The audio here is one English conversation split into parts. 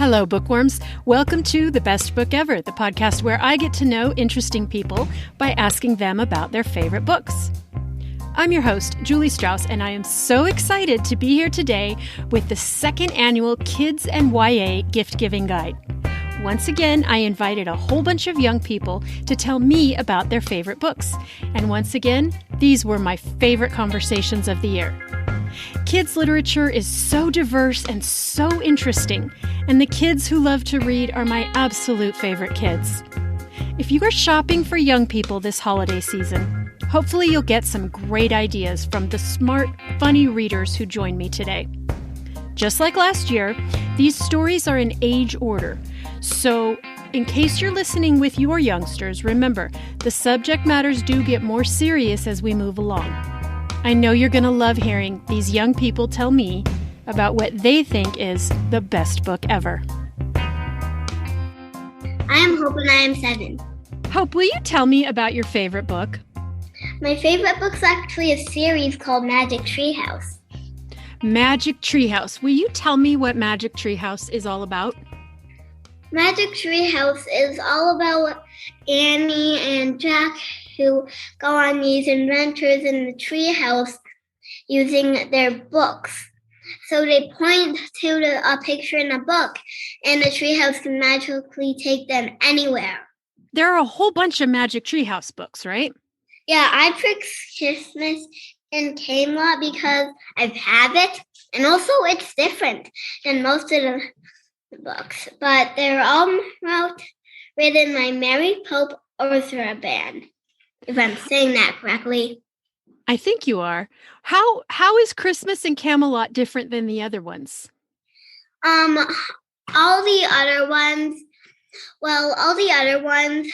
Hello, bookworms. Welcome to The Best Book Ever, the podcast where I get to know interesting people by asking them about their favorite books. I'm your host, Julie Strauss, and I am so excited to be here today with the second annual Kids and YA Gift-Giving Guide. Once again, I invited a whole bunch of young people to tell me about their favorite books. And once again, these were my favorite conversations of the year. Kids literature is so diverse and so interesting, and the kids who love to read are my absolute favorite kids. If you are shopping for young people this holiday season, hopefully you'll get some great ideas from the smart, funny readers who join me today. Just like last year, these stories are in age order. So, in case you're listening with your youngsters, remember, the subject matters do get more serious as we move along. I know you're going to love hearing these young people tell me about what they think is the best book ever. I am Hope and I am 7. Hope, will you tell me about your favorite book? My favorite book's actually a series called Magic Treehouse. Magic Treehouse. Will you tell me what Magic Treehouse is all about? Magic Treehouse is all about Annie and Jack who go on these adventures in the treehouse using their books. So they point to a picture in a book, and the treehouse can magically take them anywhere. There are a whole bunch of Magic Treehouse books, right? Yeah, I picked Christmas in Camelot because I have it, and also it's different than most of the books, but they're all written by Mary Pope Ursula Band, if I'm saying that correctly. I think you are. How is Christmas in Camelot different than the other ones? All the other ones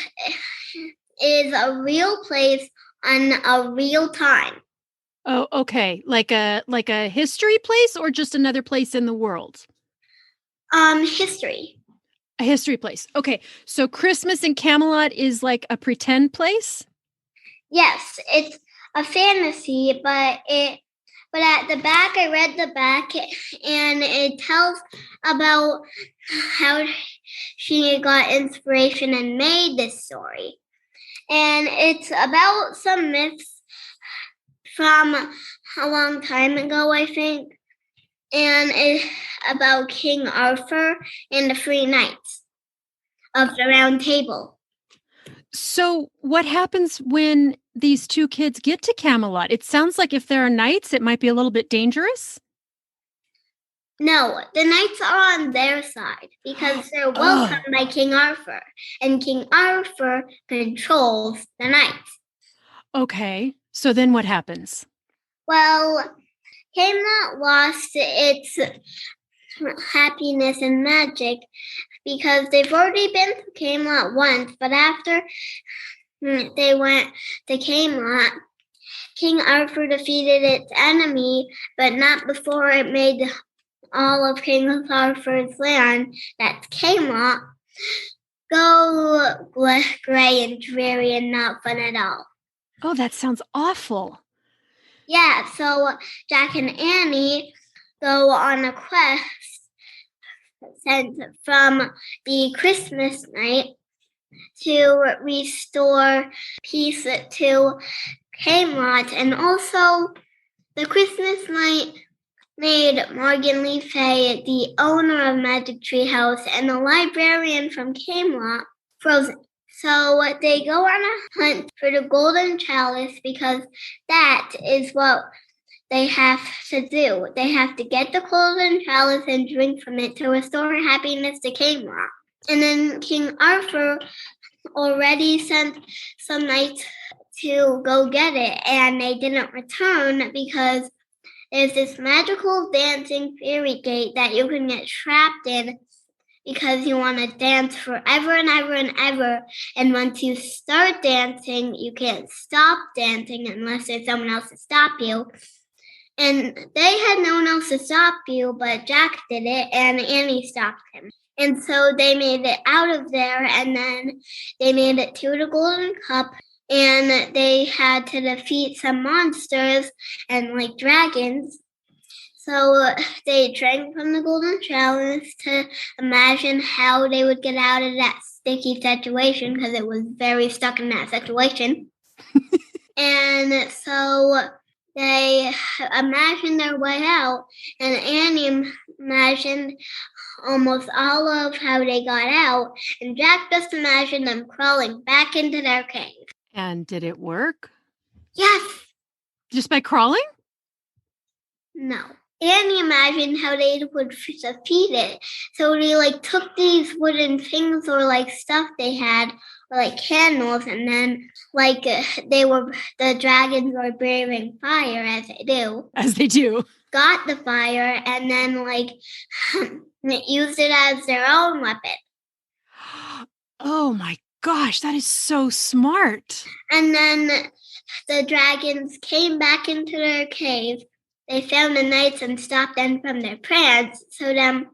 is a real place on a real time. Oh, okay. Like a history place or just another place in the world? History. A history place. Okay. So Christmas in Camelot is like a pretend place? Yes, it's a fantasy, but at the back, I read the back, and it tells about how she got inspiration and made this story. And it's about some myths from a long time ago, I think. And it's about King Arthur and the 3 knights of the Round Table. So what happens when these two kids get to Camelot? It sounds like if there are knights, it might be a little bit dangerous. No, the knights are on their side because they're welcomed by King Arthur, and King Arthur controls the knights. Okay, so then what happens? Well, Camelot lost its happiness and magic because they've already been to Camelot once, but after they went to Camelot, King Arthur defeated its enemy, but not before it made all of King Arthur's land, that's Camelot, go gray and dreary and not fun at all. Oh, that sounds awful. Yeah, so Jack and Annie go on a quest sent from the Christmas night to restore peace to Camelot. And also, the Christmas night made Morgan Le Fay, the owner of Magic Treehouse and the librarian from Camelot, frozen. So they go on a hunt for the golden chalice because that is what they have to do. They have to get the golden chalice and drink from it to restore happiness to Camelot. And then King Arthur already sent some knights to go get it, and they didn't return because there's this magical dancing fairy gate that you can get trapped in because you want to dance forever and ever and ever. And once you start dancing, you can't stop dancing unless there's someone else to stop you. And they had no one else to stop you, but Jack did it, and Annie stopped him. And so they made it out of there, and then they made it to the Golden Cup, and they had to defeat some monsters and like dragons. So they drank from the golden chalice to imagine how they would get out of that sticky situation because it was very stuck in that situation. And so they imagined their way out, and Annie imagined almost all of how they got out, and Jack just imagined them crawling back into their cave. And did it work? Yes. Just by crawling? No. Annie imagined how they would defeat it. So they took these wooden things or stuff they had, or candles, and then the dragons were breathing fire as they do. As they do. Got the fire and then used it as their own weapon. Oh my gosh, that is so smart. And then the dragons came back into their cave. They found the knights and stopped them from their prance. So then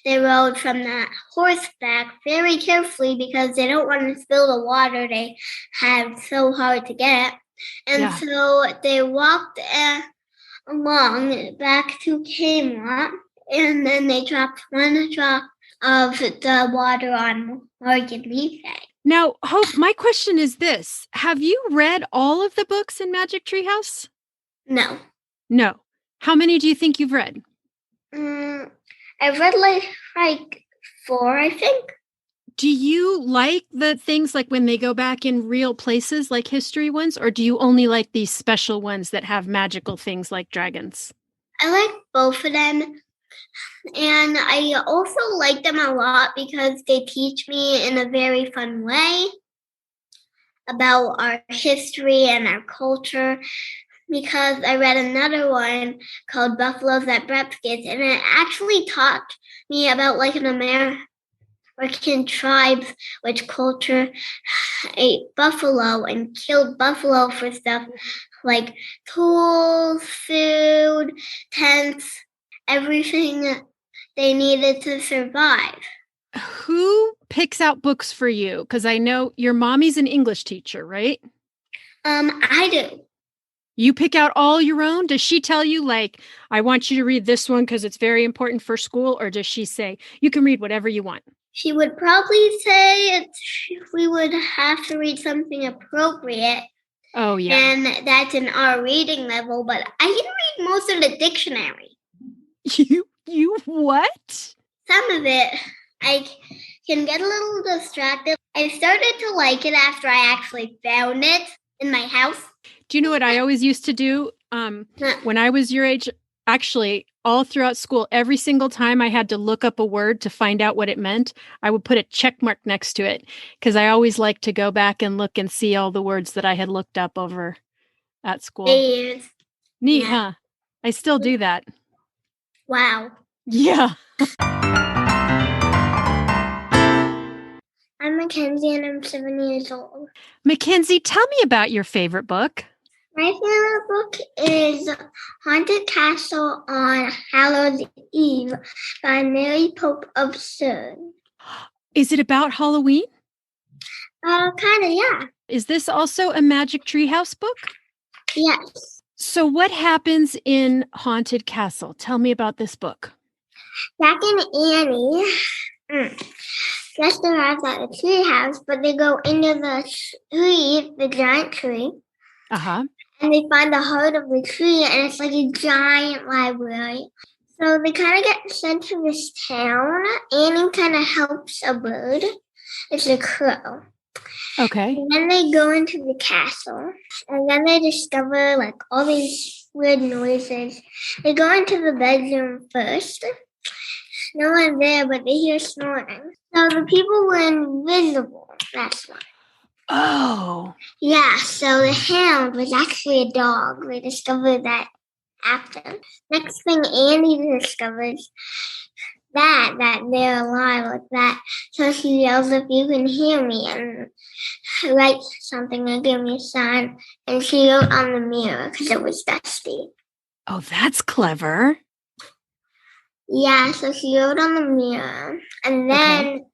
they rode from the horseback very carefully because they don't want to spill the water they have so hard to get. And so they walked along back to Camelot, and then they dropped one drop of the water on Morgan Le Fay. Now, Hope, my question is this. Have you read all of the books in Magic Tree House? No. No. How many do you think you've read? I've read like 4, I think. Do you like the things like when they go back in real places like history ones, or do you only like these special ones that have magical things like dragons? I like both of them. And I also like them a lot because they teach me in a very fun way about our history and our culture. Because I read another one called Buffaloes at Breakfast, and it actually taught me about an American tribes which culture ate buffalo and killed buffalo for stuff like tools, food, tents, everything they needed to survive. Who picks out books for you? Because I know your mommy's an English teacher, right? I do. You pick out all your own? Does she tell you, I want you to read this one because it's very important for school? Or does she say, you can read whatever you want? She would probably say we would have to read something appropriate. Oh, yeah. And that's in our reading level, but I can read most of the dictionary. You what? Some of it. I can get a little distracted. I started to like it after I actually found it in my house. Do you know what I always used to do when I was your age? Actually, all throughout school, every single time I had to look up a word to find out what it meant, I would put a check mark next to it because I always liked to go back and look and see all the words that I had looked up over at school. Neat, yeah. Huh? I still do that. Wow. Yeah. I'm Mackenzie and I'm 7 years old. Mackenzie, tell me about your favorite book. My favorite book is Haunted Castle on Hallows Eve by Mary Pope Absurd. Is it about Halloween? Kind of, yeah. Is this also a Magic Tree House book? Yes. So what happens in Haunted Castle? Tell me about this book. Jack and Annie just arrived at the tree house, but they go into the tree, the giant tree. Uh-huh. And they find the heart of the tree, and it's like a giant library. So they kind of get sent to this town. Annie kind of helps a bird. It's a crow. Okay. And then they go into the castle, and then they discover all these weird noises. They go into the bedroom first. No one's there, but they hear snoring. So the people were invisible. That's why. Oh. Yeah, so the hound was actually a dog. They discovered that after. Next thing Annie discovers that they're alive like that. So she yells, if you can hear me, and writes something and give me a sign. And she wrote on the mirror because it was dusty. Oh, that's clever. Yeah, so she wrote on the mirror. And then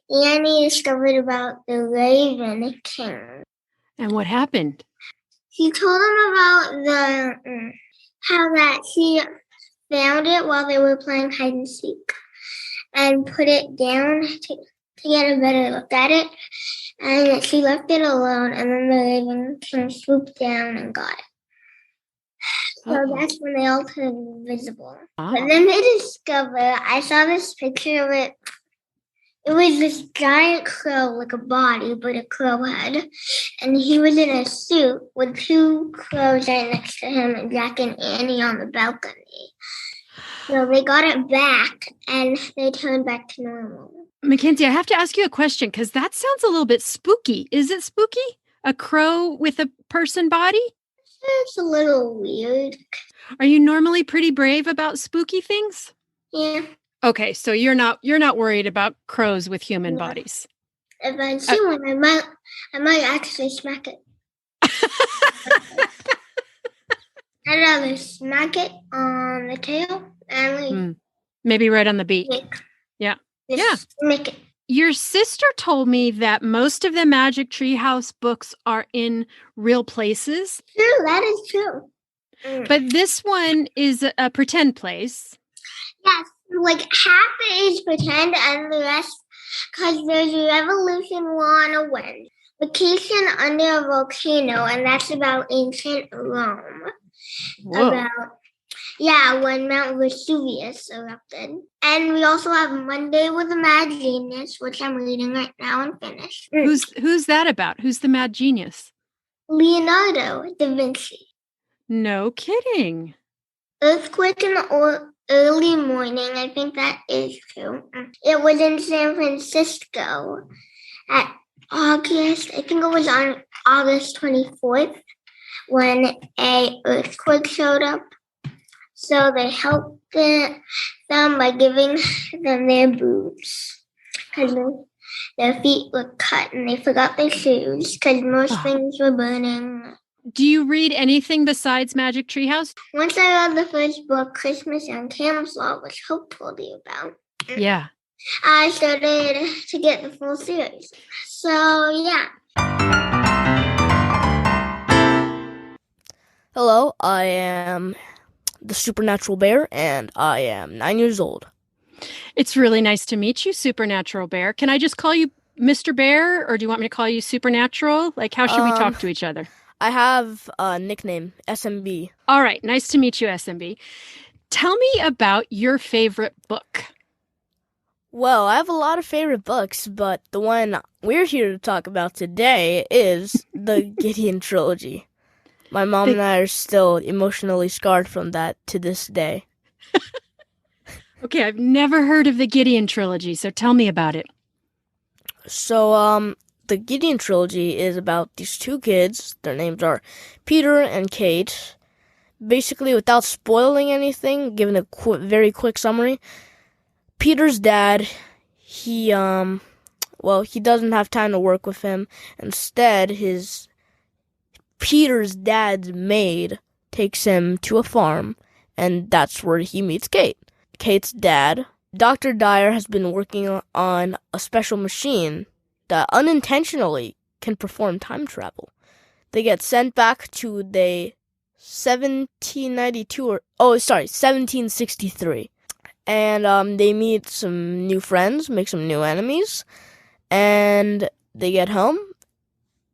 Annie discovered about the Raven King. And what happened? She told him about how that she found it while they were playing hide and seek and put it down to get a better look at it. And she left it alone, and then the Raven King swooped down and got it. So that's when they all turned invisible. Oh. But then they discover, I saw this picture of it. It was this giant crow, like a body, but a crow head. And he was in a suit with two crows right next to him and Jack and Annie on the balcony. So they got it back, and they turned back to normal. Mackenzie, I have to ask you a question, because that sounds a little bit spooky. Is it spooky? A crow with a person body? It's a little weird. Are you normally pretty brave about spooky things? Yeah. Okay, so you're not worried about crows with human bodies. If I see one, I might actually smack it. I'd rather smack it on the tail and maybe right on the beak. Yeah. Smack it. Your sister told me that most of the Magic Treehouse books are in real places. True, that is true. But this one is a pretend place. Yes, like half is pretend and the rest, because there's a revolution war on a wind, vacation under a volcano, and that's about ancient Rome. Whoa. When Mount Vesuvius erupted. And we also have Monday with the Mad Genius, which I'm reading right now and finished. Who's that about? Who's the mad genius? Leonardo da Vinci. No kidding. Earthquake in the early morning. I think that is true. It was in San Francisco at August. I think it was on August 24th when a earthquake showed up. So they helped them by giving them their boots because their feet were cut and they forgot their shoes because most things were burning. Do you read anything besides Magic Treehouse? Once I read the first book, Christmas and Camelot, which Hope told you about. Yeah. I started to get the full series. So, yeah. Hello, I am the Supernatural Bear, and I am 9 years old. It's really nice to meet you, Supernatural Bear. Can I just call you Mr. Bear, or do you want me to call you Supernatural? Like, how should we talk to each other? I have a nickname, SMB. All right, nice to meet you, SMB. Tell me about your favorite book. Well, I have a lot of favorite books, but the one we're here to talk about today is the Gideon Trilogy. My mom and I are still emotionally scarred from that to this day. Okay, I've never heard of the Gideon Trilogy, so tell me about it. So, the Gideon Trilogy is about these two kids. Their names are Peter and Kate. Basically, without spoiling anything, giving a very quick summary, Peter's dad, he doesn't have time to work with him. Instead, Peter's dad's maid takes him to a farm, and that's where he meets Kate. Kate's dad, Dr. Dyer, has been working on a special machine that unintentionally can perform time travel. They get sent back to the 1763. And they meet some new friends, make some new enemies, and they get home.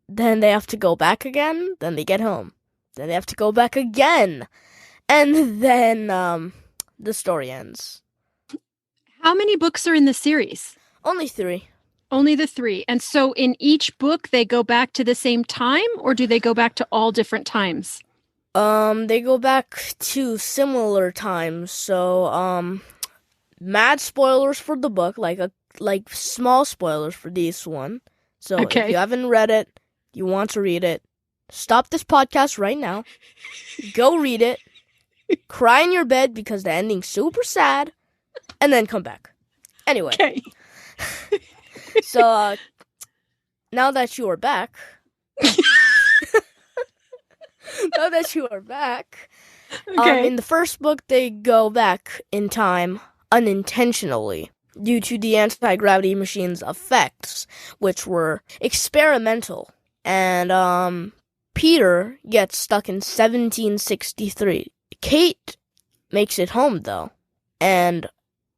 Then they have to go back again. Then they get home. Then they have to go back again. And then the story ends. How many books are in the series? Only 3. Only the 3. And so in each book, they go back to the same time, or do they go back to all different times? They go back to similar times. So, mad spoilers for the book, like small spoilers for this one. So if you haven't read it, you want to read it, stop this podcast right now, go read it, cry in your bed because the ending's super sad, and then come back. Anyway. Okay. So, now that you are back, in the first book, they go back in time unintentionally due to the anti-gravity machine's effects, which were experimental. And Peter gets stuck in 1763. Kate makes it home, though. And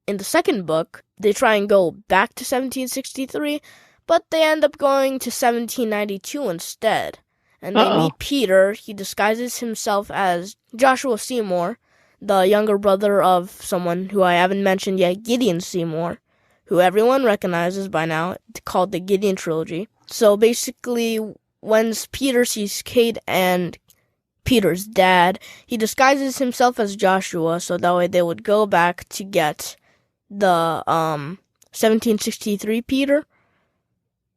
in the second book, they try and go back to 1763, but they end up going to 1792 instead. And they meet Peter. He disguises himself as Joshua Seymour, the younger brother of someone who I haven't mentioned yet, Gideon Seymour, who everyone recognizes by now, called the Gideon Trilogy. So basically, when Peter sees Kate and Peter's dad, he disguises himself as Joshua, so that way they would go back to get the 1763 Peter,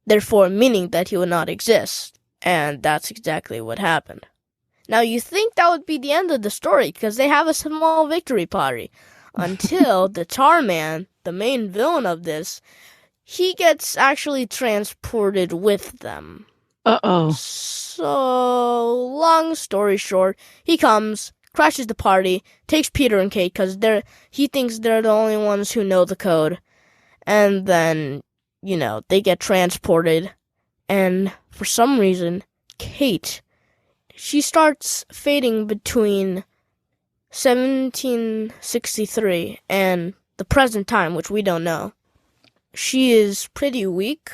therefore meaning that he would not exist. And that's exactly what happened. Now, you think that would be the end of the story, because they have a small victory party, until the Tar Man, the main villain of this, he gets actually transported with them. So, long story short, he comes, crashes the party, takes Peter and Kate, because he thinks they're the only ones who know the code, and then, they get transported, and for some reason, Kate, she starts fading between 1763 and the present time, which we don't know. She is pretty weak,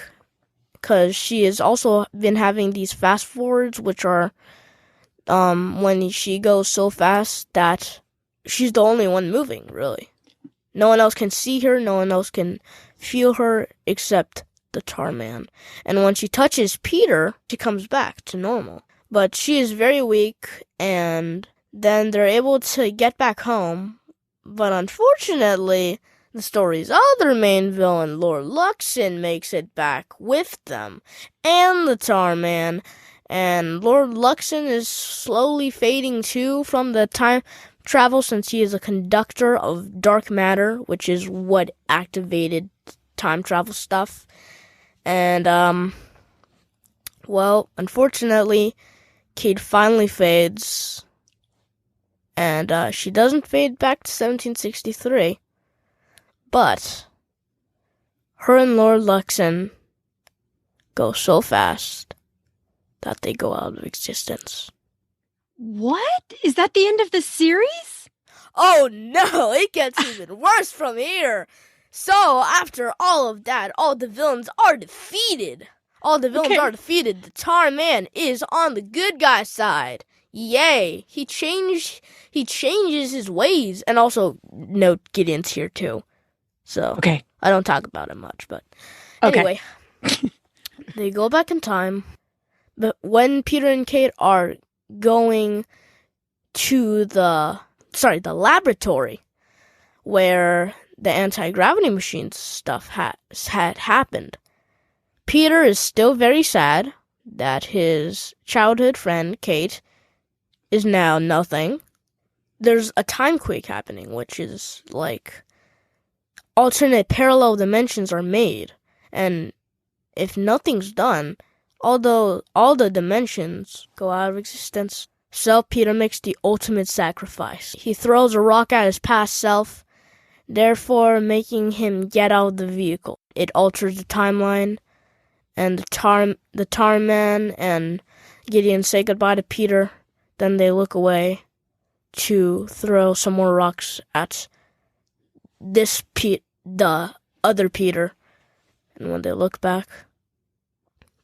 because she has also been having these fast forwards, which are when she goes so fast that she's the only one moving, really. No one else can see her, no one else can feel her except the Tar Man. And when she touches Peter, she comes back to normal. But she is very weak, and then they're able to get back home. But unfortunately, the story's other main villain, Lord Luxon, makes it back with them, and the Tar Man. And Lord Luxon is slowly fading too from the time travel, since he is a conductor of dark matter, which is what activated time travel stuff. And, unfortunately, Kate finally fades, and she doesn't fade back to 1763. But her and Lord Luxon go so fast that they go out of existence. What? Is that the end of the series? Oh no, it gets even worse from here. So after all of that, all the villains are defeated. The Tar Man is on the good guy side. Yay. He changes his ways. And also, note Gideon's here too. So, I don't talk about it much, but anyway, they go back in time. But when Peter and Kate are going to the laboratory where the anti-gravity machine stuff had happened, Peter is still very sad that his childhood friend, Kate, is now nothing. There's a time quake happening, which is like alternate parallel dimensions are made, and if nothing's done, although all the dimensions go out of existence, so Peter makes the ultimate sacrifice. He throws a rock at his past self, therefore making him get out of the vehicle. It alters the timeline, and the Tar Man and Gideon say goodbye to Peter. Then they look away to throw some more rocks at the other Peter. And when they look back,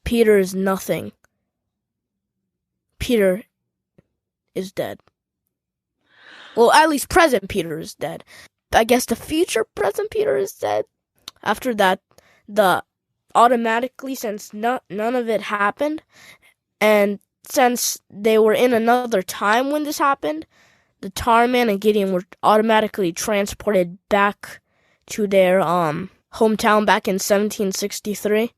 Peter is nothing. Peter is dead. Well, at least present Peter is dead. I guess the future present Peter is dead. After that, automatically, since none of it happened, and since they were in another time when this happened, the Tar Man and Gideon were automatically transported back to their hometown back in 1763.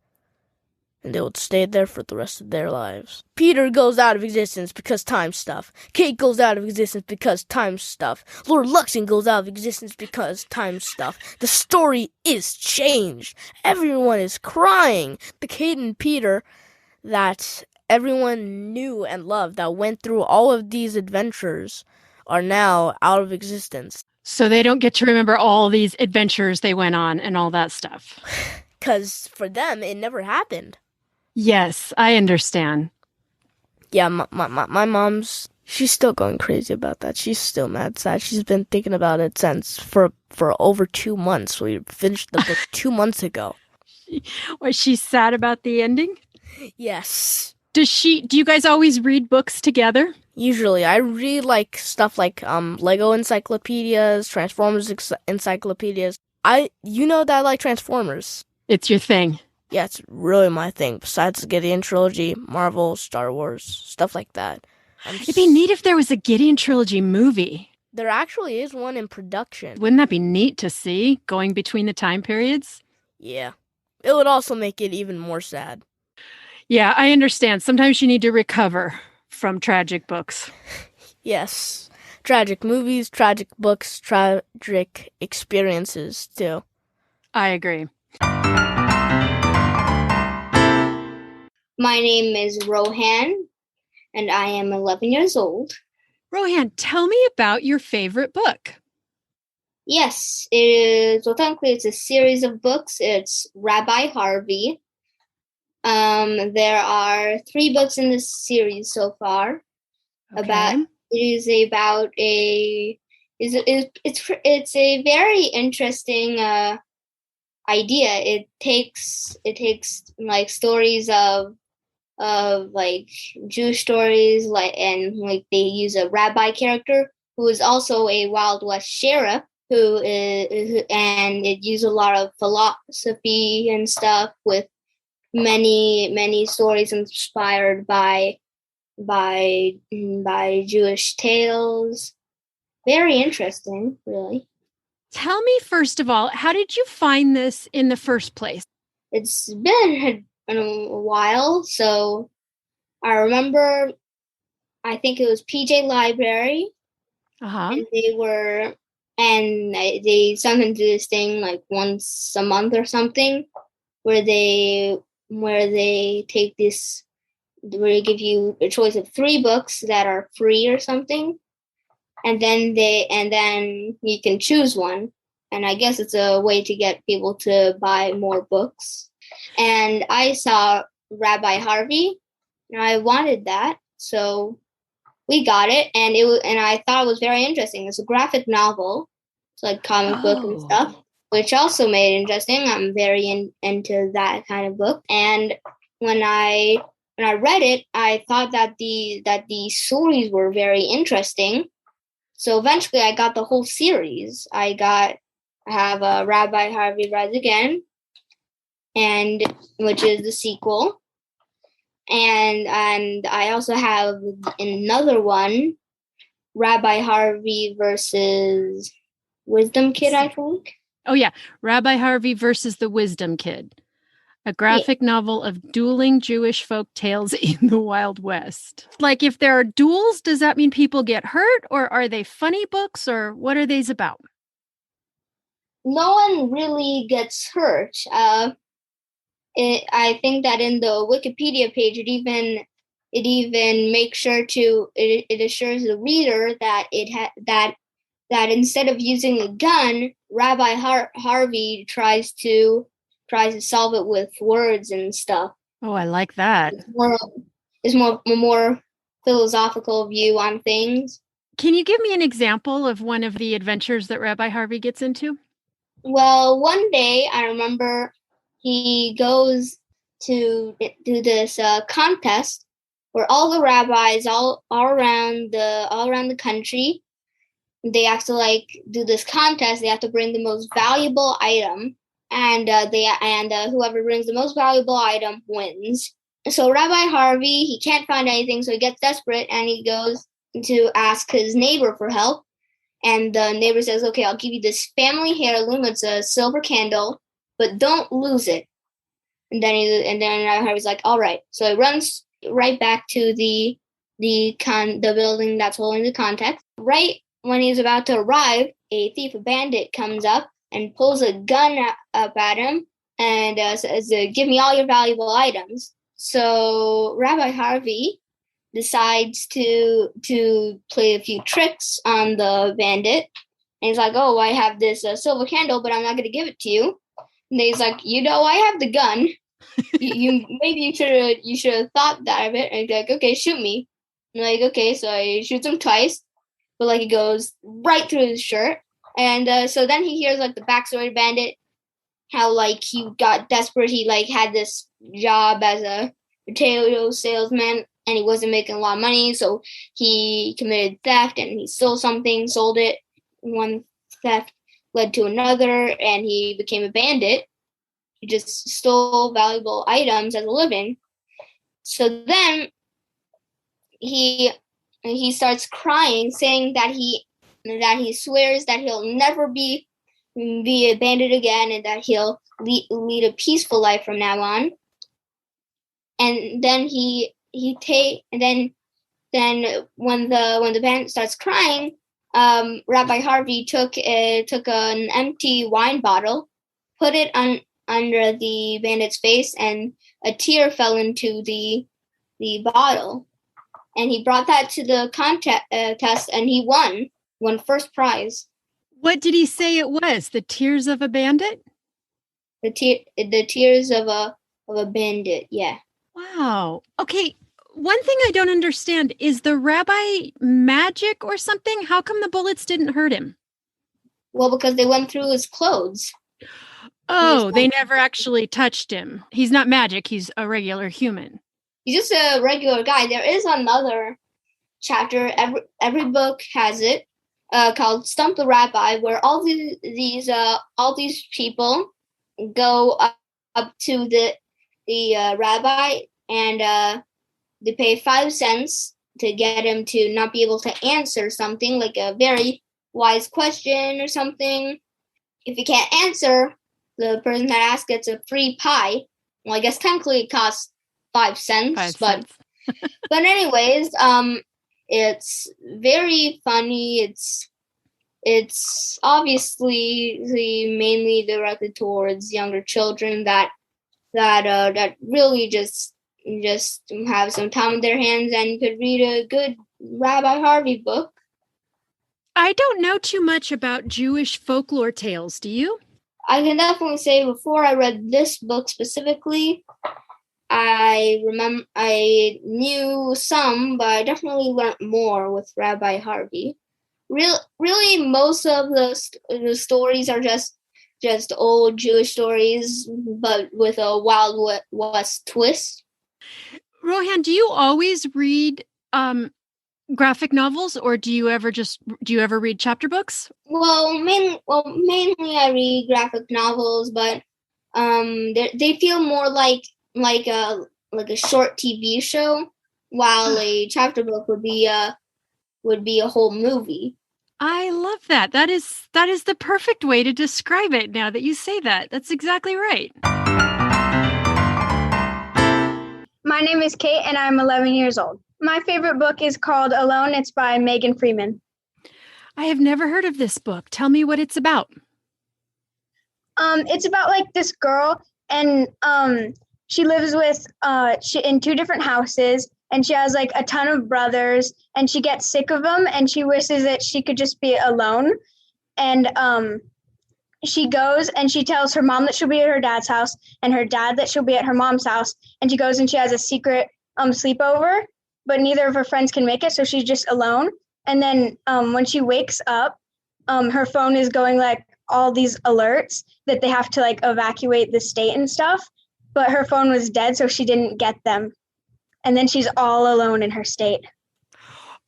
And they would stay there for the rest of their lives. Peter goes out of existence because time stuff. Kate goes out of existence because time stuff. Lord Luxon goes out of existence because time stuff. The story is changed. Everyone is crying. The Kate and Peter that everyone knew and loved, that went through all of these adventures, are now out of existence. So they don't get to remember all these adventures they went on and all that stuff. Because for them, it never happened. Yes, I understand. Yeah, my mom's, She's still going crazy about that. She's still mad sad. She's been thinking about it since for over 2 months. We finished the book 2 months ago. Was she sad about the ending? Yes. Do you guys always read books together? Usually. I read like stuff like Lego encyclopedias, Transformers encyclopedias. You know that I like Transformers. It's your thing. Yeah, it's really my thing. Besides the Gideon Trilogy, Marvel, Star Wars, stuff like that. It'd be neat if there was a Gideon Trilogy movie. There actually is one in production. Wouldn't that be neat to see, going between the time periods? Yeah. It would also make it even more sad. Yeah, I understand. Sometimes you need to recover from tragic books. Yes. Tragic movies, tragic books, tragic experiences, too. I agree. My name is Rohan, and I am 11 years old. Rohan, tell me about your favorite book. Yes, it is. Well, technically, it's a series of books. It's Rabbi Harvey. There are 3 books in this series so far. Okay. It's a very interesting idea. It takes like stories of like Jewish stories, and they use a rabbi character who is also a Wild West sheriff, and it uses a lot of philosophy and stuff with many stories inspired by Jewish tales. Very interesting, really. Tell me, first of all, how did you find this in the first place? It's been a while, so I remember, I think it was PJ Library, and they sometimes do this thing like once a month or something, where they take this, where they give you a choice of 3 books that are free or something, and then you can choose one. And I guess it's a way to get people to buy more books. And I saw Rabbi Harvey, and I wanted that, so we got it. And I thought it was very interesting. It's a graphic novel, it's like comic book and stuff, which also made it interesting. I'm very into that kind of book. And when I read it, I thought that the stories were very interesting. So eventually, I got the whole series. I have Rabbi Harvey Rise Again, and which is the sequel, and I also have another one, Rabbi Harvey versus Wisdom Kid, I think. Oh yeah, Rabbi Harvey versus the Wisdom Kid, a graphic novel of dueling Jewish folk tales in the Wild West. Like, if there are duels, does that mean people get hurt, or are they funny books, or what are these about? No one really gets hurt. I think that in the Wikipedia page, it even makes sure it assures the reader that that instead of using a gun, Rabbi Harvey tries to solve it with words and stuff. Oh, I like that. It's more philosophical view on things. Can you give me an example of one of the adventures that Rabbi Harvey gets into? Well, one day I remember he goes to do this contest where all the rabbis all around the country, they have to do this contest. They have to bring the most valuable item, and whoever brings the most valuable item wins. So Rabbi Harvey, he can't find anything, so he gets desperate and he goes to ask his neighbor for help. And the neighbor says, "Okay, I'll give you this family heirloom. It's a silver candle, but don't lose it." And then Rabbi Harvey's like, "All right." So he runs right back to the building that's holding the contest. Right when he's about to arrive, a thief, a bandit, comes up and pulls a gun up at him and says, "Give me all your valuable items." So Rabbi Harvey decides to play a few tricks on the bandit. And he's like, "Oh, I have this silver candle, but I'm not going to give it to you." And he's like, "I have the gun. You should have thought that of it." And he's like, "Okay, shoot me." Like, okay, so I shoots him twice, but like it goes right through his shirt. And so then he hears like the backstory of Bandit, how like he got desperate. He like had this job as a potato salesman, and he wasn't making a lot of money, so he committed theft and he stole something, sold it. One theft led to another, and he became a bandit. He just stole valuable items as a living. So then he starts crying, saying that he swears that he'll never be a bandit again, and that he'll lead a peaceful life from now on. And then when the bandit starts crying, Rabbi Harvey took an empty wine bottle, put it under the bandit's face, and a tear fell into the bottle. And he brought that to the contest, and he won first prize. What did he say it was? The tears of a bandit? The tears of a bandit, yeah. Wow. Okay, one thing I don't understand, is the rabbi magic or something? How come the bullets didn't hurt him? Well, because they went through his clothes. Oh, they never actually touched him. He's not magic, he's a regular human. He's just a regular guy. There is another chapter, every book has it, called Stump the Rabbi, where all these people go up to the rabbi, and they pay 5 cents to get him to not be able to answer something, like a very wise question or something. If he can't answer, the person that asks gets a free pie. Well, I guess technically it costs 5 cents, but anyways, it's very funny. It's obviously mainly directed towards younger children that really just have some time on their hands and could read a good Rabbi Harvey book. I don't know too much about Jewish folklore tales. Do you? I can definitely say before I read this book specifically, I knew some, but I definitely learned more with Rabbi Harvey. Really, most of the stories are just old Jewish stories, but with a Wild West twist. Rohan, do you always read graphic novels, or do you ever read chapter books? Well, mainly I read graphic novels, but they feel more like a short TV show, while a chapter book would be a whole movie. I love that. That is the perfect way to describe it now that you say that. That's exactly right. My name is Kate, and I'm 11 years old. My favorite book is called Alone. It's by Megan Freeman. I have never heard of this book. Tell me what it's about. It's about like this girl, and she lives with in 2 different houses, and she has like a ton of brothers, and she gets sick of them, and she wishes that she could just be alone. And she goes and she tells her mom that she'll be at her dad's house, and her dad that she'll be at her mom's house, and she goes and she has a secret sleepover, but neither of her friends can make it, so she's just alone. And then when she wakes up, her phone is going like all these alerts that they have to like evacuate the state and stuff, but her phone was dead, so she didn't get them. And then she's all alone in her state.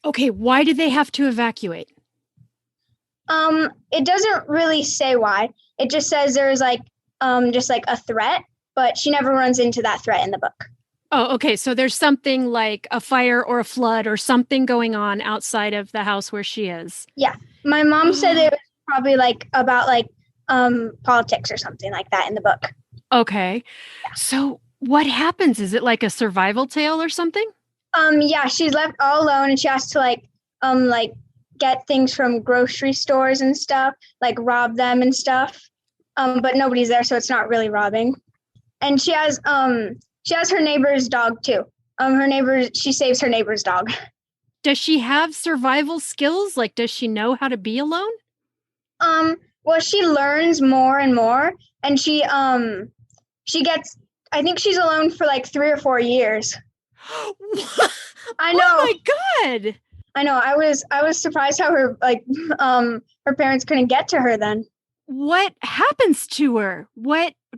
Okay, why did they have to evacuate? It doesn't really say why. It just says there's like just like a threat, but she never runs into that threat in the book. Oh, okay. So there's something like a fire or a flood or something going on outside of the house where she is. Yeah. My mom said it was probably like about like politics or something like that in the book. Okay. Yeah. So what happens? Is it like a survival tale or something? Yeah, she's left all alone, and she has to like get things from grocery stores and stuff, like rob them and stuff. But nobody's there, so it's not really robbing. And she has her neighbor's dog too. She saves her neighbor's dog. Does she have survival skills? Like, does she know how to be alone? Well, she learns more and more, and she gets, I think she's alone for like 3 or 4 years. I know. Oh my God. I know. I was surprised how her her parents couldn't get to her then. What happens to her?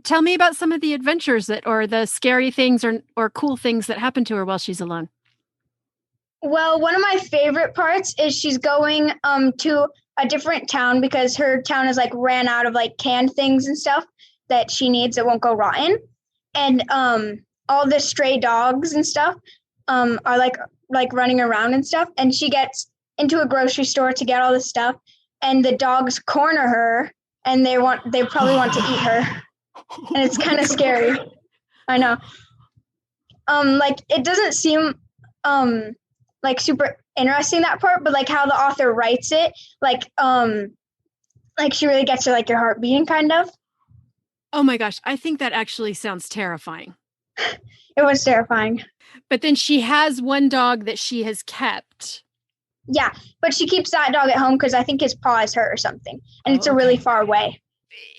Tell me about some of the adventures or the scary things or cool things that happen to her while she's alone. Well, one of my favorite parts is she's going to a different town because her town is like ran out of like canned things and stuff that she needs that won't go rotten. And all the stray dogs and stuff are like running around and stuff. And she gets into a grocery store to get all this stuff, and the dogs corner her. And they probably want to eat her, and it's kind of scary. I know. Like it doesn't seem like super interesting, that part, but like how the author writes it, like she really gets to like your heart beating kind of. Oh my gosh, I think that actually sounds terrifying. It was terrifying. But then she has one dog that she has kept. Yeah, but she keeps that dog at home because I think his paw is hurt or something, and it's a really far way.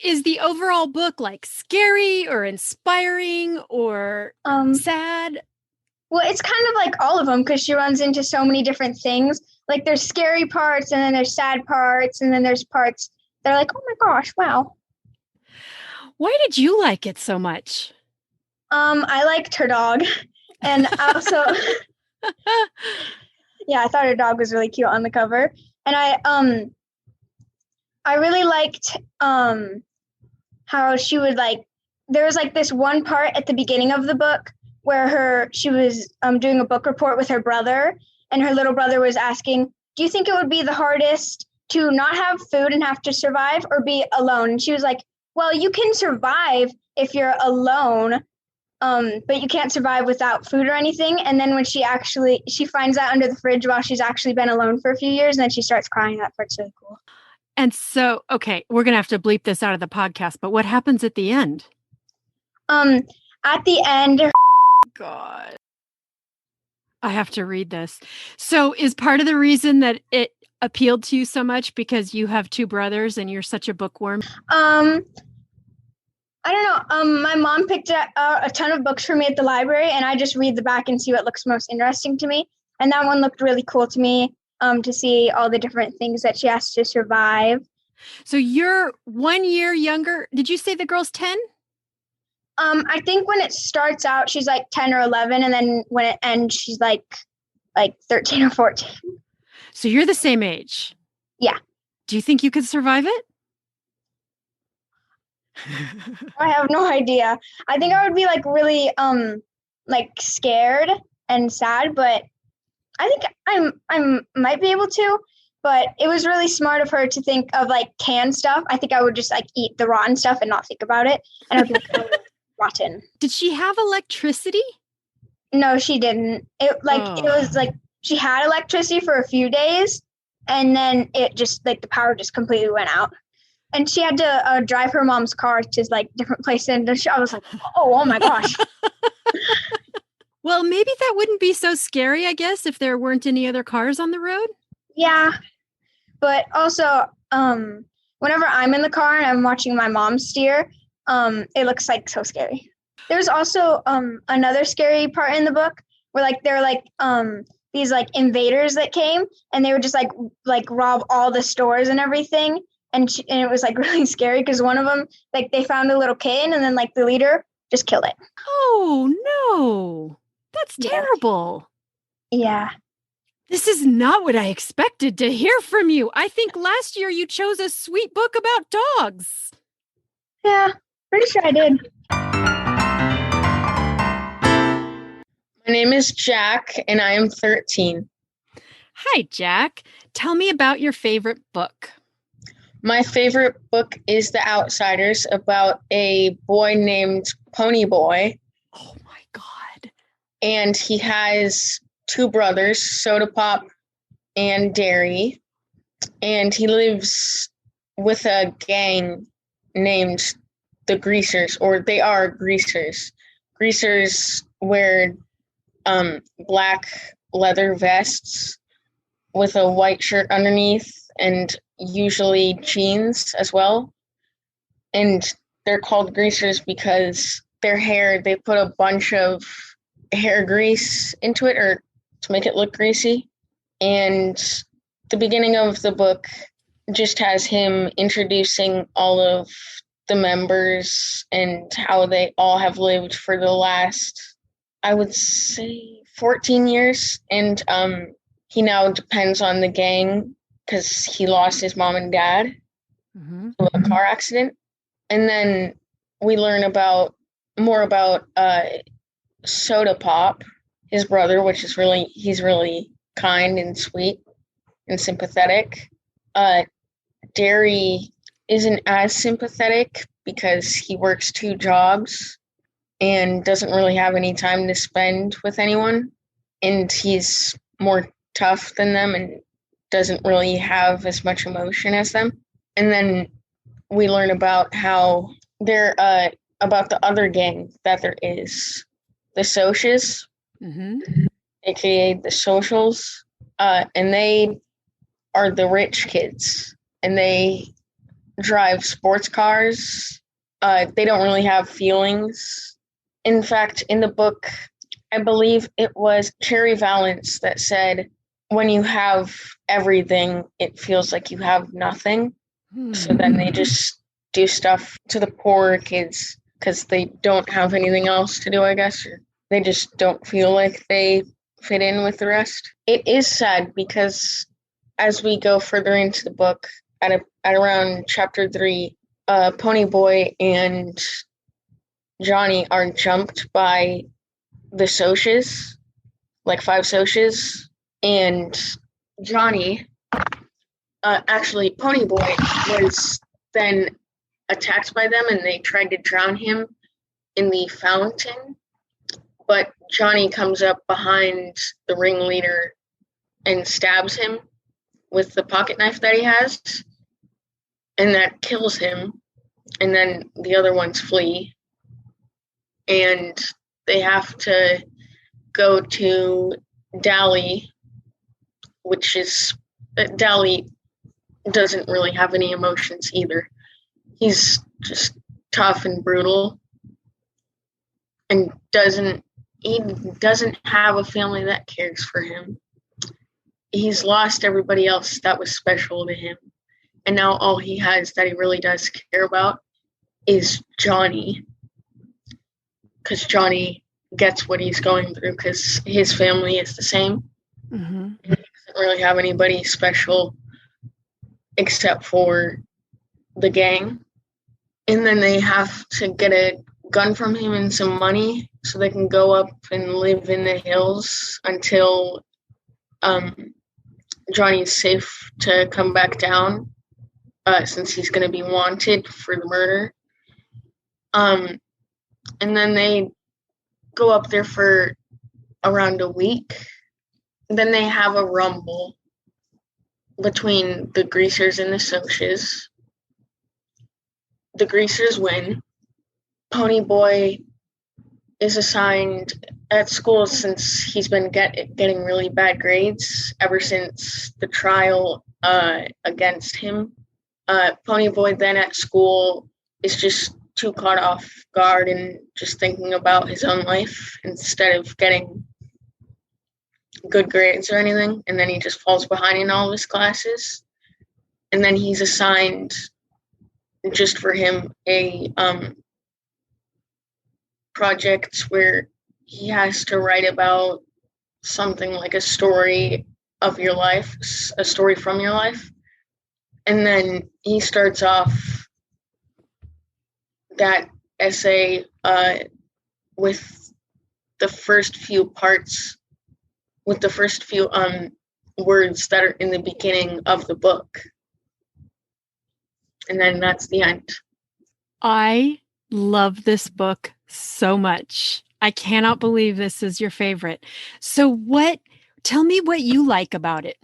Is the overall book like scary or inspiring or sad? Well, it's kind of like all of them because she runs into so many different things. Like there's scary parts, and then there's sad parts, and then there's parts that are like, oh my gosh, wow. Why did you like it so much? I liked her dog, and also. Yeah, I thought her dog was really cute on the cover. And I really liked how she would there was like this one part at the beginning of the book where she was doing a book report with her brother, and her little brother was asking, do you think it would be the hardest to not have food and have to survive or be alone? And she was like, well, you can survive if you're alone. But you can't survive without food or anything. And then when she finds that under the fridge while she's actually been alone for a few years, and then she starts crying. That part's really cool. And so, okay, we're going to have to bleep this out of the podcast, but what happens at the end? At the end. God. I have to read this. So is part of the reason that it appealed to you so much because you have two brothers and you're such a bookworm? I don't know. My mom picked out a ton of books for me at the library, and I just read the back and see what looks most interesting to me. And that one looked really cool to me, to see all the different things that she has to survive. So you're 1 year younger. Did you say the girl's 10? I think when it starts out, she's like 10 or 11, and then when it ends, she's like 13 or 14. So you're the same age? Yeah. Do you think you could survive it? I have no idea. I think I would be really scared and sad, but I think I might be able to. But it was really smart of her to think of canned stuff. I think I would just eat the rotten stuff and not think about it, and I'd be like, oh, rotten. Did she have electricity? No, she didn't. It was she had electricity for a few days, and then it just the power just completely went out. And she had to drive her mom's car to different places. And I was like, oh my gosh. Well, maybe that wouldn't be so scary, I guess, if there weren't any other cars on the road. Yeah. But also, whenever I'm in the car and I'm watching my mom steer, it looks so scary. There's also another scary part in the book where there were these invaders that came, and they would just rob all the stores and everything. And it was really scary because one of them, they found a little kid, and then the leader just killed it. Oh no, that's terrible. Yeah. This is not what I expected to hear from you. I think last year you chose a sweet book about dogs. Yeah, pretty sure I did. My name is Jack, and I am 13. Hi, Jack. Tell me about your favorite book. My favorite book is The Outsiders, about a boy named Pony Boy. Oh, my God. And he has two brothers, Soda Pop and Dairy. And he lives with a gang named the Greasers, or they are Greasers. Greasers wear black leather vests with a white shirt underneath, and usually jeans as well. And they're called greasers because their hair, they put a bunch of hair grease into it, or to make it look greasy. And the beginning of the book just has him introducing all of the members and how they all have lived for the last, I would say, 14 years. And he now depends on the gang because he lost his mom and dad to a car accident. And then we learn more about Soda Pop, his brother, which is he's really kind and sweet and sympathetic. Derry isn't as sympathetic because he works 2 jobs and doesn't really have any time to spend with anyone. And he's more tough than them and doesn't really have as much emotion as them. And then we learn about how they're about the other gang that there is, the Socias, aka the Socials, and they are the rich kids, and they drive sports cars. They don't really have feelings. In fact, in the book, I believe it was Cherry Valance that said, when you have everything, it feels like you have nothing. So then they just do stuff to the poorer kids because they don't have anything else to do, I guess. Or they just don't feel like they fit in with the rest. It is sad because as we go further into the book, at around chapter 3, Ponyboy and Johnny are jumped by the Socias, like 5 Socias, and Johnny, actually Ponyboy was then attacked by them and they tried to drown him in the fountain, but Johnny comes up behind the ringleader and stabs him with the pocket knife that he has, and that kills him, and then the other ones flee, and they have to go to Dally, which is, Dally doesn't really have any emotions either. He's just tough and brutal and doesn't have a family that cares for him. He's lost everybody else that was special to him. And now all he has that he really does care about is Johnny. Because Johnny gets what he's going through because his family is the same. Mm-hmm. He doesn't really have anybody special except for the gang. And then they have to get a gun from him and some money so they can go up and live in the hills until Johnny's safe to come back down, since he's going to be wanted for the murder. And then they go up there for around a week. Then they have a rumble between the Greasers and the Socias. The Greasers win. Ponyboy is assigned at school since he's been getting really bad grades ever since the trial against him. Ponyboy then at school is just too caught off guard and just thinking about his own life instead of getting good grades or anything. And then he just falls behind in all of his classes. And then he's assigned, just for him, a project where he has to write about something like a story of your life, a story from your life. And then he starts off that essay with the first few parts, with the first few words that are in the beginning of the book. And then that's the end. I love this book so much. I cannot believe this is your favorite. So tell me what you like about it.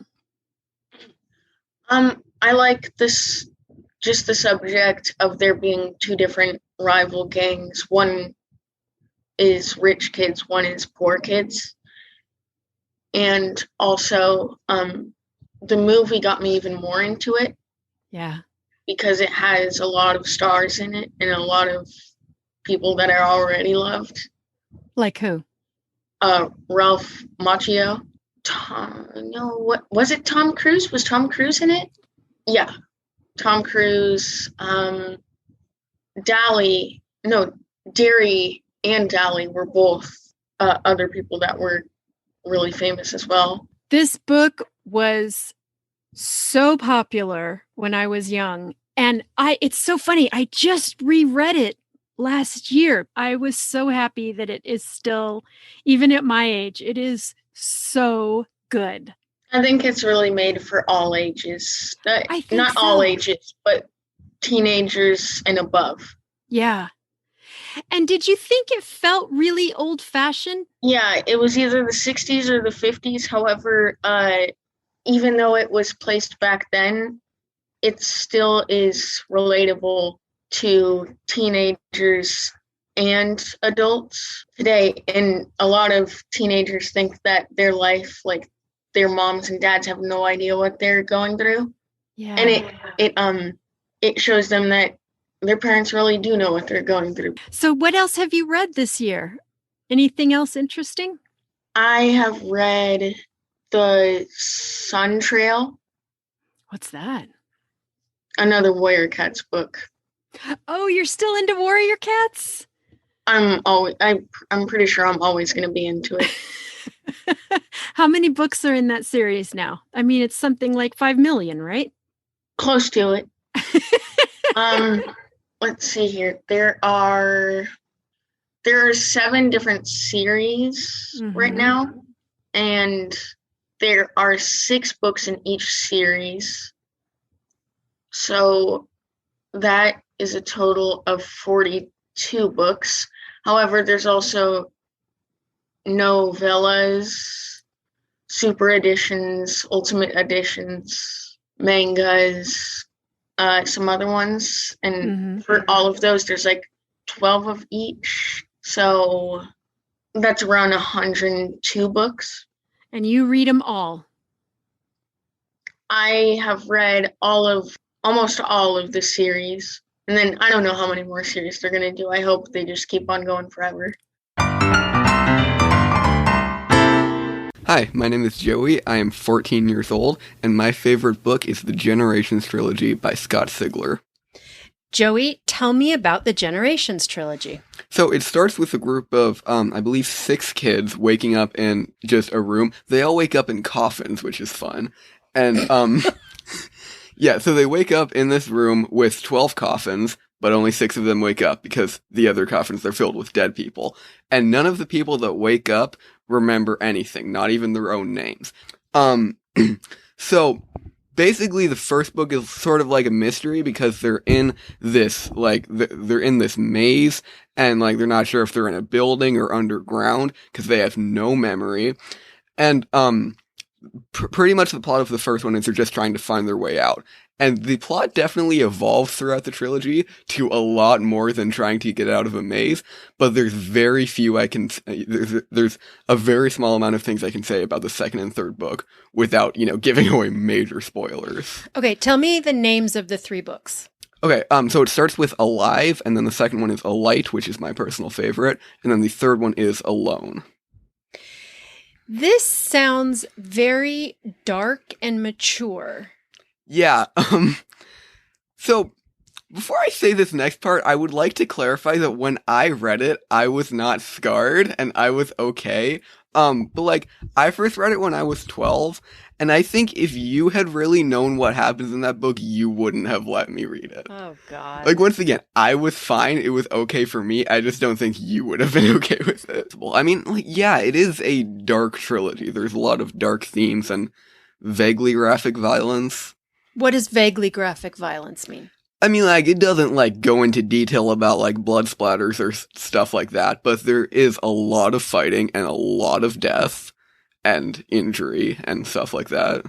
I like just the subject of there being 2 different rival gangs. One is rich kids, one is poor kids. And also, the movie got me even more into it. Yeah. Because it has a lot of stars in it and a lot of people that are already loved. Like who? Ralph Macchio. what was it? Tom Cruise? Was Tom Cruise in it? Yeah, Tom Cruise. Derry and Dally were both other people that were really famous as well. This book was so popular when I was young, and it's so funny. I just reread it last year. I was so happy that it is still, even at my age, it is so good. I think it's really made for all ages. Not so. All ages, but teenagers and above. Yeah. And did you think it felt really old-fashioned? Yeah, it was either the 60s or the 50s. However, even though it was placed back then, it still is relatable to teenagers and adults today. And a lot of teenagers think that their life, like their moms and dads, have no idea what they're going through. Yeah. And it shows them that their parents really do know what they're going through. So what else have you read this year? Anything else interesting? I have read The Sun Trail. What's that? Another Warrior Cats book. Oh, you're still into Warrior Cats? I'm pretty sure I'm always going to be into it. How many books are in that series now? I mean, it's something like 5 million, right? Close to it. Let's see here. There are 7 different series right now, and there are 6 books in each series. So that is a total of 42 books. However, there's also novellas, super editions, ultimate editions, mangas, some other ones. And for all of those, there's like 12 of each. So that's around 102 books. And you read them all? I have read almost all of the series. And then I don't know how many more series they're going to do. I hope they just keep on going forever. Hi, my name is Joey. I am 14 years old, and my favorite book is the Generations Trilogy by Scott Sigler. Joey, tell me about the Generations Trilogy. So it starts with a group of, I believe, 6 kids waking up in just a room. They all wake up in coffins, which is fun. And, yeah, so they wake up in this room with 12 coffins, but only 6 of them wake up because the other coffins are filled with dead people. And none of the people that wake up remember anything, not even their own names. So basically the first book is sort of like a mystery because they're in this, like, they're in this maze, and, like, they're not sure if they're in a building or underground because they have no memory. And, pretty much the plot of the first one is they're just trying to find their way out. And the plot definitely evolves throughout the trilogy to a lot more than trying to get out of a maze, but there's very few there's a very small amount of things I can say about the second and third book without, giving away major spoilers. Okay, tell me the names of the 3 books. Okay, so it starts with Alive, and then the second one is Alight, which is my personal favorite, and then the third one is Alone. This sounds very dark and mature. Yeah, so before I say this next part, I would like to clarify that when I read it, I was not scarred, and I was okay. But, like, I first read it when I was 12, and I think if you had really known what happens in that book, you wouldn't have let me read it. Oh, God. Like, once again, I was fine, it was okay for me, I just don't think you would have been okay with it. Well, I mean, like, yeah, it is a dark trilogy. There's a lot of dark themes and vaguely graphic violence. What does vaguely graphic violence mean? I mean, like, it doesn't, like, go into detail about, like, blood splatters or stuff like that, but there is a lot of fighting and a lot of death and injury and stuff like that.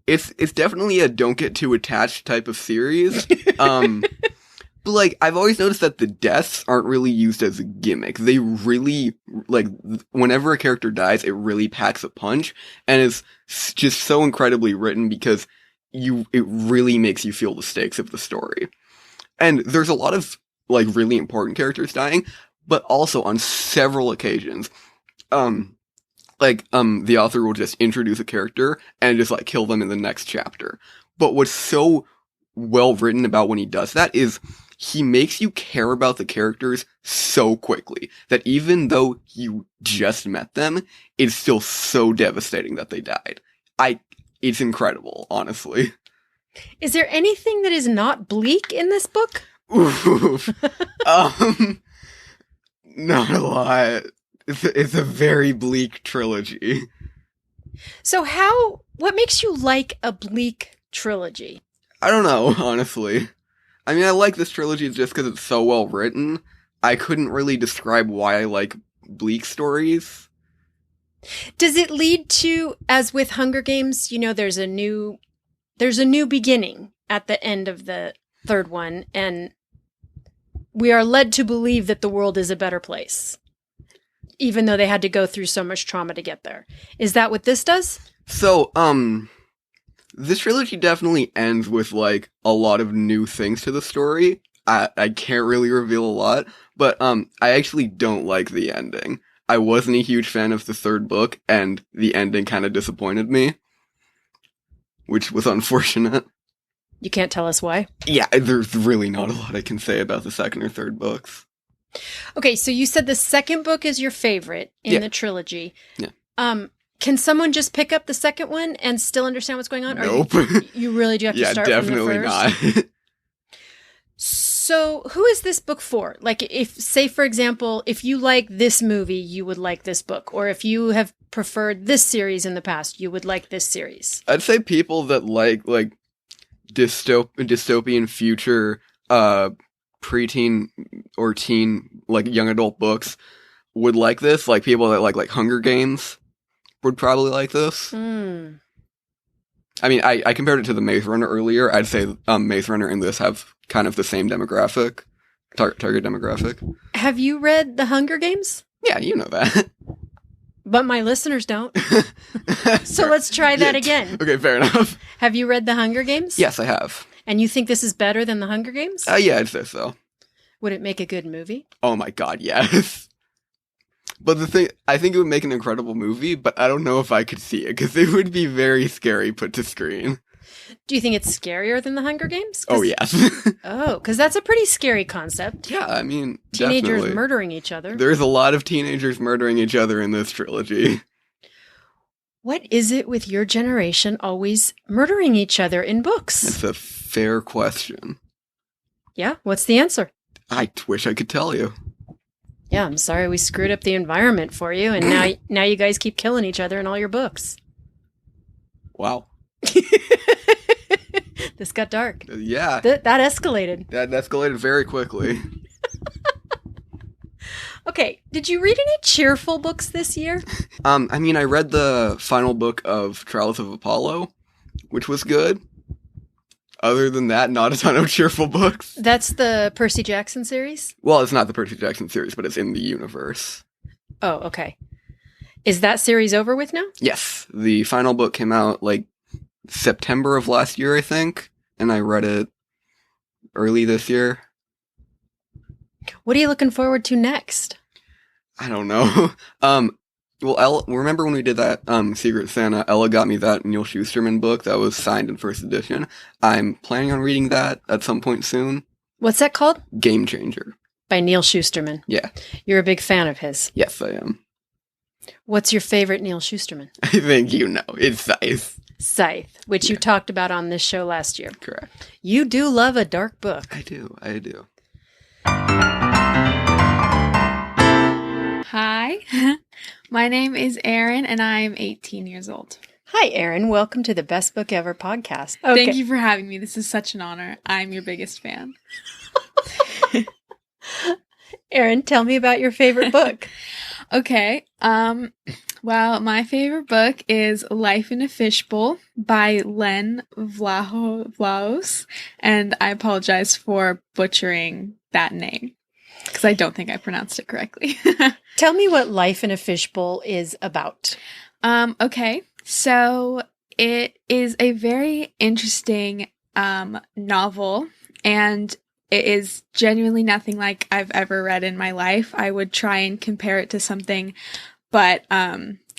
It's definitely a don't get too attached type of series. But, like, I've always noticed that the deaths aren't really used as a gimmick. They really, like, whenever a character dies, it really packs a punch, and it's just so incredibly written because it really makes you feel the stakes of the story. And there's a lot of, like, really important characters dying, but also on several occasions. Like, like, the author will just introduce a character and just, like, kill them in the next chapter. But what's so well written about when he does that is he makes you care about the characters so quickly that even though you just met them, it's still so devastating that they died. It's incredible, honestly. Is there anything that is not bleak in this book? Oof. Not a lot. It's a very bleak trilogy. So what makes you like a bleak trilogy? I don't know, honestly. I mean, I like this trilogy just because it's so well written. I couldn't really describe why I like bleak stories. Does it lead to, as with Hunger Games, there's a new beginning at the end of the third one, and we are led to believe that the world is a better place, even though they had to go through so much trauma to get there. Is that what this does? So, this trilogy definitely ends with, like, a lot of new things to the story. I can't really reveal a lot, but, I actually don't like the ending. I wasn't a huge fan of the third book, and the ending kind of disappointed me, which was unfortunate. You can't tell us why? Yeah, there's really not a lot I can say about the second or third books. Okay, so you said the second book is your favorite in the trilogy. Yeah. Can someone just pick up the second one and still understand what's going on? Nope. Or you really do have to start from the definitely first? not. So who is this book for? Like, if, say, for example, if you like this movie, you would like this book. Or if you have preferred this series in the past, you would like this series. I'd say people that like dystopian future, preteen or teen, like, young adult books would like this. Like, people that like Hunger Games would probably like this. Mm. I mean, I compared it to the Maze Runner earlier. I'd say Maze Runner and this have kind of the same demographic, target demographic. Have you read The Hunger Games? Yeah, you know that. But my listeners don't. So let's try that again. Okay, fair enough. Have you read The Hunger Games? Yes, I have. And you think this is better than The Hunger Games? Yeah, I'd say so. Would it make a good movie? Oh my god, yes. But the thing, I think it would make an incredible movie, but I don't know if I could see it, because it would be very scary put to screen. Do you think it's scarier than The Hunger Games? Oh, yes. Oh, because that's a pretty scary concept. Yeah, I mean, teenagers definitely. Murdering each other. There's a lot of teenagers murdering each other in this trilogy. What is it with your generation always murdering each other in books? That's a fair question. Yeah, what's the answer? I wish I could tell you. Yeah, I'm sorry we screwed up the environment for you, and now you guys keep killing each other in all your books. Wow. This got dark. Yeah. That escalated. That escalated very quickly. Okay, did you read any cheerful books this year? I mean, I read the final book of Trials of Apollo, which was good. Other than that, not a ton of cheerful books. That's the Percy Jackson series? Well, it's not the Percy Jackson series, but it's in the universe. Oh, okay. Is that series over with now? Yes. The final book came out, like, September of last year, I think. And I read it early this year. What are you looking forward to next? I don't know. Well, Ella, remember when we did that Secret Santa? Ella got me that Neil Shusterman book that was signed in first edition. I'm planning on reading that at some point soon. What's that called? Game Changer. By Neil Shusterman. Yeah. You're a big fan of his. Yes, I am. What's your favorite Neil Shusterman? I think you know. It's Scythe. Scythe, which you talked about on this show last year. Correct. You do love a dark book. I do. Hi, my name is Erin, and I'm 18 years old. Hi, Erin. Welcome to the Best Book Ever podcast. Okay. Thank you for having me. This is such an honor. I'm your biggest fan. Erin, tell me about your favorite book. Okay. Well, my favorite book is Life in a Fishbowl by Len Vlahos, and I apologize for butchering that name because I don't think I pronounced it correctly. Tell me what Life in a Fishbowl is about. Okay. So it is a very interesting novel, and it is genuinely nothing like I've ever read in my life. I would try and compare it to something, but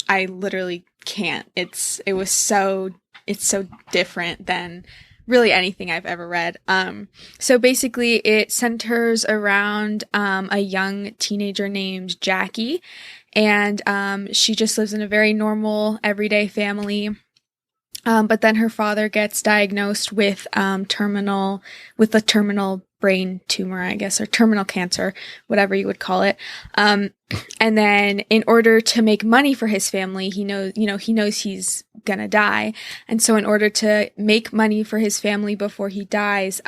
I literally can't. It's so different than really anything I've ever read. So basically it centers around a young teenager named Jackie, and she just lives in a very normal, everyday family. But then her father gets diagnosed with a terminal brain tumor, I guess, or terminal cancer, whatever you would call it. And then in order to make money for his family, he knows he's gonna die. And so in order to make money for his family before he dies,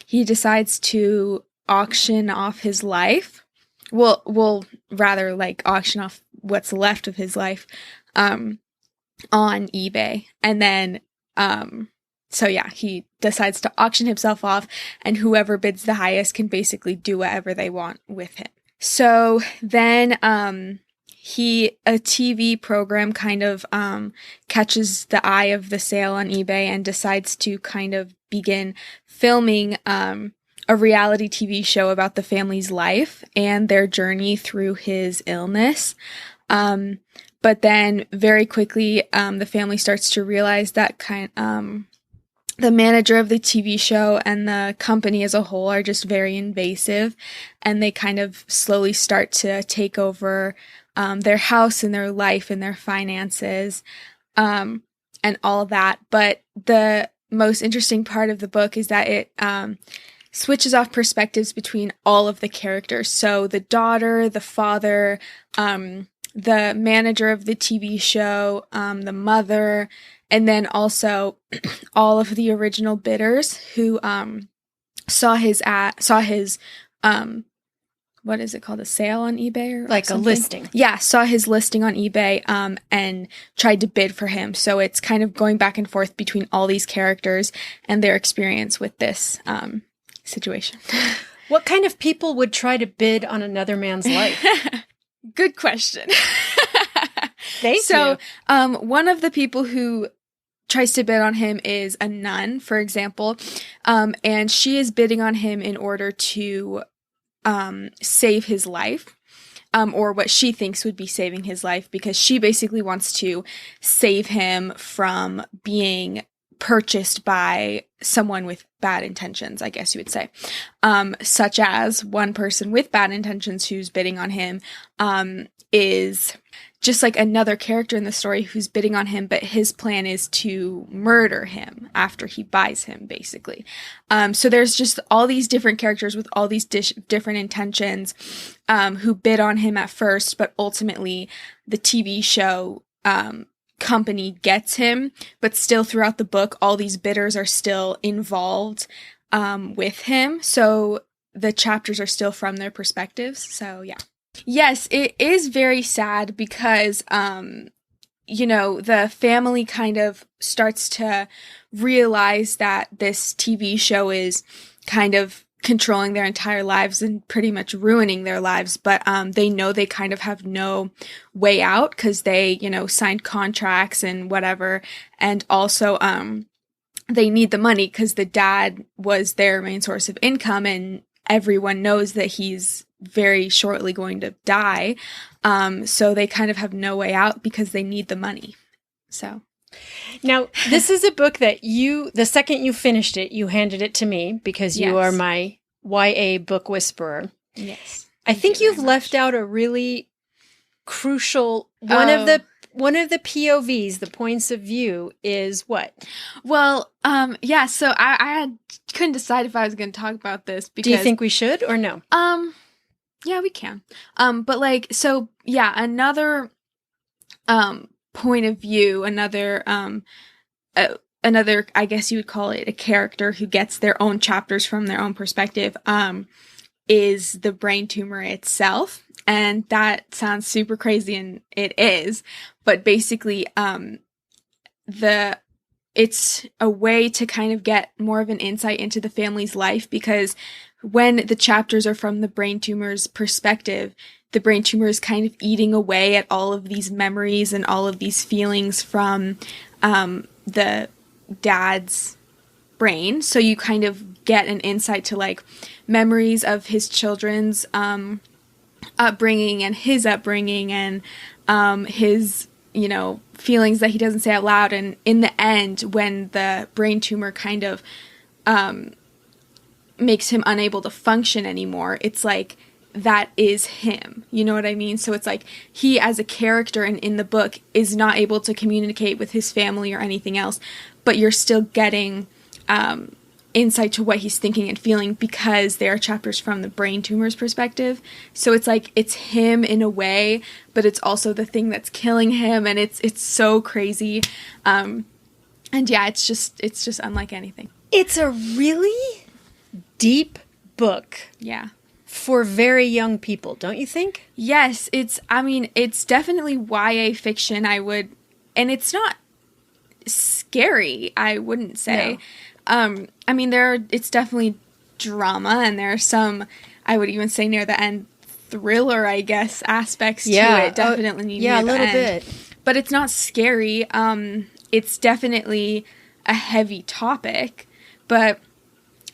he decides to auction off his life. Well, rather like auction off what's left of his life, on eBay. And then, so yeah, he decides to auction himself off, and whoever bids the highest can basically do whatever they want with him. So then, a TV program kind of, catches the eye of the sale on eBay and decides to kind of begin filming, a reality TV show about the family's life and their journey through his illness. But then very quickly, the family starts to realize that the manager of the TV show and the company as a whole are just very invasive, and they kind of slowly start to take over their house and their life and their finances, and all of that. But the most interesting part of the book is that it switches off perspectives between all of the characters. So the daughter, the father, the manager of the TV show, the mother, and then also all of the original bidders who saw his what is it called, a sale on eBay or like something? A listing. Yeah, saw his listing on eBay and tried to bid for him. So it's kind of going back and forth between all these characters and their experience with this situation. What kind of people would try to bid on another man's life? Good question. Thank you. So, one of the people who tries to bid on him is a nun, for example, and she is bidding on him in order to save his life, or what she thinks would be saving his life, because she basically wants to save him from being purchased by someone with bad intentions, I guess you would say, such as one person with bad intentions who's bidding on him is just like another character in the story who's bidding on him, but his plan is to murder him after he buys him, basically. So there's just all these different characters with all these different intentions who bid on him at first, but ultimately the TV show company gets him, but still throughout the book, all these bidders are still involved with him. So the chapters are still from their perspectives. So yeah. Yes, it is very sad because, the family kind of starts to realize that this TV show is kind of controlling their entire lives and pretty much ruining their lives. But they know they kind of have no way out because they, signed contracts and whatever. And also they need the money because the dad was their main source of income, and everyone knows that he's very shortly going to die. So they kind of have no way out because they need the money. So now this is a book that the second you finished it, you handed it to me because you are my YA book whisperer. Yes. I think you've left out a really crucial one of the POVs, the points of view, is what? Well, so I couldn't decide if I was going to talk about this because... Do you think we should or no? Yeah, we can. But another point of view, another, I guess you would call it a character who gets their own chapters from their own perspective, is the brain tumor itself. And that sounds super crazy, and it is. But basically, it's a way to kind of get more of an insight into the family's life, because when the chapters are from the brain tumor's perspective, the brain tumor is kind of eating away at all of these memories and all of these feelings from the dad's brain. So you kind of get an insight to like memories of his children's upbringing and his upbringing and his feelings that he doesn't say out loud. And in the end, when the brain tumor kind of makes him unable to function anymore, it's like, that is him. You know what I mean? So it's like he as a character in the book is not able to communicate with his family or anything else, but you're still getting insight to what he's thinking and feeling because there are chapters from the brain tumor's perspective. So it's like it's him in a way, but it's also the thing that's killing him, and it's so crazy. And yeah, it's just unlike anything. It's a really deep book. Yeah. For very young people, don't you think? Yes, it's definitely YA fiction, and it's not scary, I wouldn't say. No. It's definitely drama, and there are some, I would even say near the end, thriller, I guess, aspects to it. Definitely near the end. Yeah, a little bit. But it's not scary. It's definitely a heavy topic, but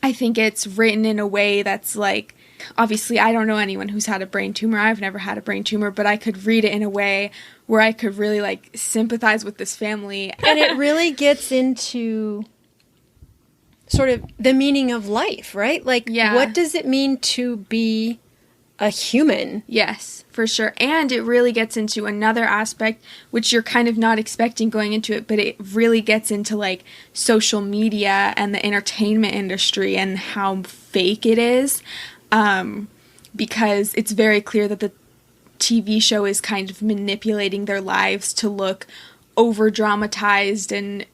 I think it's written in a way that's like, obviously, I don't know anyone who's had a brain tumor. I've never had a brain tumor, but I could read it in a way where I could really, like, sympathize with this family. And it really gets into sort of the meaning of life, right? Like, what does it mean to be a human? Yes, for sure. And it really gets into another aspect, which you're kind of not expecting going into it, but it really gets into, like, social media and the entertainment industry and how fake it is. Because it's very clear that the TV show is kind of manipulating their lives to look over-dramatized and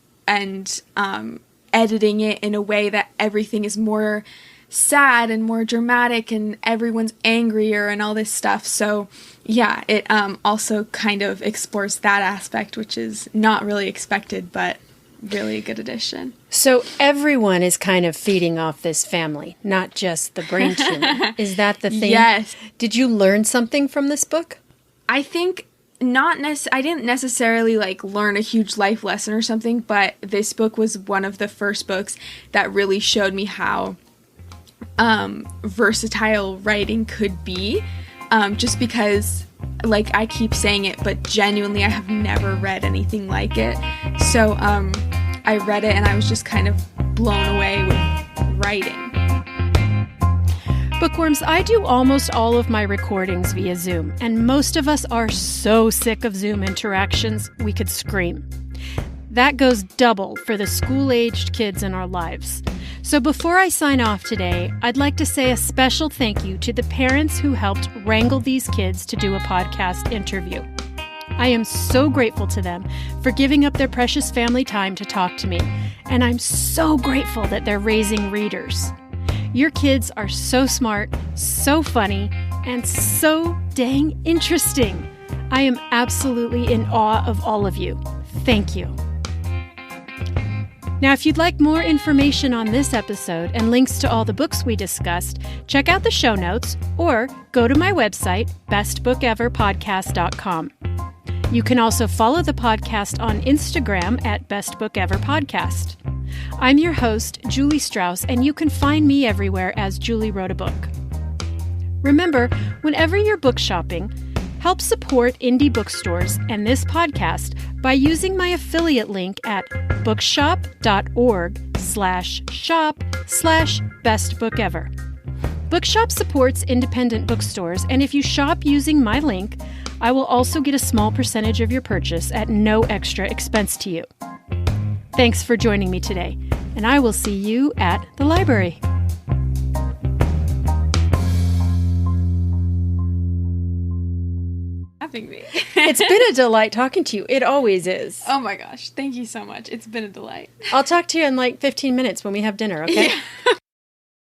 editing it in a way that everything is more sad and more dramatic and everyone's angrier and all this stuff. So, yeah, it also kind of explores that aspect, which is not really expected, but really a good addition. So everyone is kind of feeding off this family, not just the brain tumor. Is that the thing? Yes. Did you learn something from this book? I think I didn't necessarily like learn a huge life lesson or something, but this book was one of the first books that really showed me how versatile writing could be. Just because, like, I keep saying it, but genuinely I have never read anything like it. So I read it and I was just kind of blown away with writing. Bookworms, I do almost all of my recordings via Zoom, and most of us are so sick of Zoom interactions we could scream. That goes double for the school-aged kids in our lives. So before I sign off today, I'd like to say a special thank you to the parents who helped wrangle these kids to do a podcast interview. I am so grateful to them for giving up their precious family time to talk to me, and I'm so grateful that they're raising readers. Your kids are so smart, so funny, and so dang interesting. I am absolutely in awe of all of you. Thank you. Now, if you'd like more information on this episode and links to all the books we discussed, check out the show notes or go to my website, bestbookeverpodcast.com. You can also follow the podcast on Instagram at bestbookeverpodcast. I'm your host, Julie Strauss, and you can find me everywhere as Julie Wrote a Book. Remember, whenever you're book shopping, help support indie bookstores and this podcast by using my affiliate link at bookshop.org/shop/bestbookever. Bookshop supports independent bookstores, and if you shop using my link, I will also get a small percentage of your purchase at no extra expense to you. Thanks for joining me today, and I will see you at the library. Having me. It's been a delight talking to you. It always is. Oh my gosh. Thank you so much. It's been a delight. I'll talk to you in like 15 minutes when we have dinner, okay? Yeah.